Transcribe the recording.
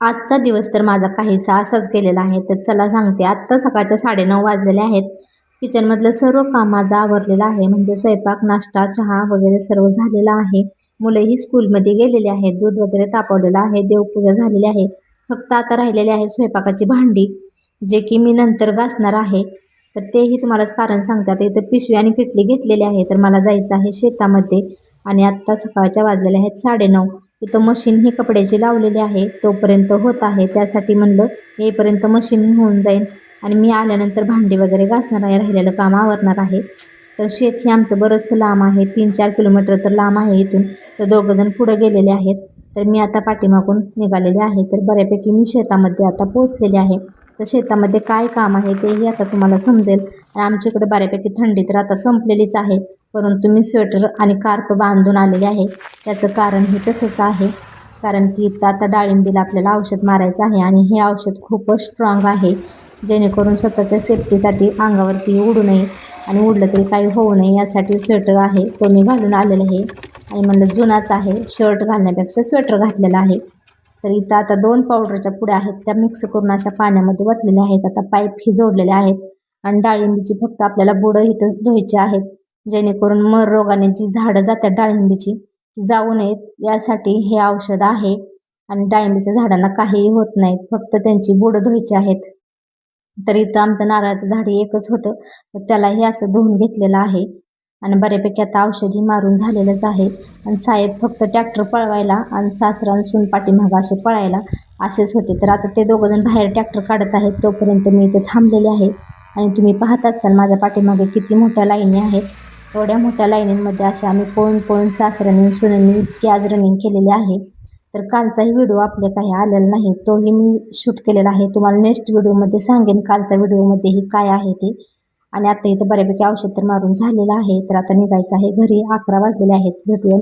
आजचा दिवस तर माझा काहीसा असाच गेलेला आहे. तर चला सांगते. आत्ता सकाळच्या 9:30 वाजलेले आहेत. किचनमधलं सर्व काम माझं आवरलेलं आहे. म्हणजे स्वयंपाक, नाश्ता, चहा वगैरे सर्व झालेलं आहे. मुलंही स्कूलमध्ये गेलेली आहेत. दूध वगैरे तापवलेलं आहे. देवपूजा झालेली आहे. फक्त आता राहिलेली आहे स्वयंपाकाची भांडी, जे की मी नंतर घासणार आहे. तर तेही तुम्हालाच कारण सांगते. आता इथं पिशवी आणि किटली घेतलेली आहे. तर मला जायचं आहे शेतामध्ये आणि आत्ता सकाळच्या वाजलेल्या आहेत 9:30. इथं मशीन ही कपड्याची लावलेली आहे. तोपर्यंत होत आहे. त्यासाठी म्हणलं येईपर्यंत मशीन होऊन जाईल आणि मी आल्यानंतर भांडी वगैरे घासणार आहे. राहिलेलं काम आवरणार आहे. तर शेत हे आमचं बरंचसं लांब आहे. 3-4 किलोमीटर तर लांब आहे इथून. तर दोघंजण पुढे गेलेले आहेत. तर मी आता पाठीमागून निघालेले आहे. तर बऱ्यापैकी मी शेतामध्ये आता पोहोचलेले आहे. तर शेतामध्ये काय काम आहे तेही आता तुम्हाला समजेल. आणि आमच्याकडे बऱ्यापैकी थंडी तर आता संपलेलीच आहे. परंतु मी स्वेटर आणि कार्प बांधून आलेले आहे. त्याचं कारण हे तसंच आहे. कारण की इथं आता डाळिंबीला आपल्याला औषध मारायचं आहे आणि हे औषध खूपच स्ट्रॉंग आहे. जेणेकरून स्वतःच्या सेफ्टीसाठी अंगावरती उडू नये आणि उडलं तरी काही होऊ नये यासाठी स्वेटर आहे तो मी घालून आलेला आहे. आणि म्हणलं जुनाच आहे, शर्ट घालण्यापेक्षा स्वेटर घातलेला आहे. तर इथं आता 2 पावडरच्या पुड्या आहेत, त्या मिक्स करून अशा पाण्यामध्ये ओतलेल्या आहेत. आता पाईपही जोडलेले आहेत आणि डाळिंबीची फक्त आपल्याला बुडं इथं धुवायची आहेत. जेणेकरून मर रोगाने जी झाडं जातात डाळिंबीची ती जाऊ नयेत यासाठी हे औषध आहे. आणि डाळिंबीच्या झाडांना काहीही होत नाहीत, फक्त त्यांची बुडं धुवायची आहेत. तर इथं आमचं नारळाचं झाड एकच होतं, तर त्यालाही असं धुवून घेतलेलं आहे. आणि बऱ्यापैकी आता औषधही मारून झालेलंच आहे. आणि साहेब फक्त ट्रॅक्टर पळवायला आणि सासरा आणि सून पाठीमागं असे पळायला असेच होते. तर आता ते दोघंजण बाहेर ट्रॅक्टर काढत आहेत, तोपर्यंत मी इथे थांबलेले आहे. आणि तुम्ही पाहताच असाल माझ्या पाठीमागे किती मोठ्या लाईनी आहेत. एवढ्या मोठ्या लाईनींमध्ये अशा आम्ही पळून पळून सासऱ्यांनी सुनेंनी इतकी आज रनिंग केलेली आहे. तर कालचाही व्हिडिओ आपले काही आलेला नाही, तोही मी शूट केलेला आहे. तुम्हाला नेक्स्ट व्हिडिओमध्ये सांगेन कालच्या व्हिडिओमध्येही काय आहे ते. आणि आता इथं बऱ्यापैकी औषध तर मारून झालेलं आहे. तर आता निघायचं आहे घरी. 11 वाजलेले आहेत. भेटूया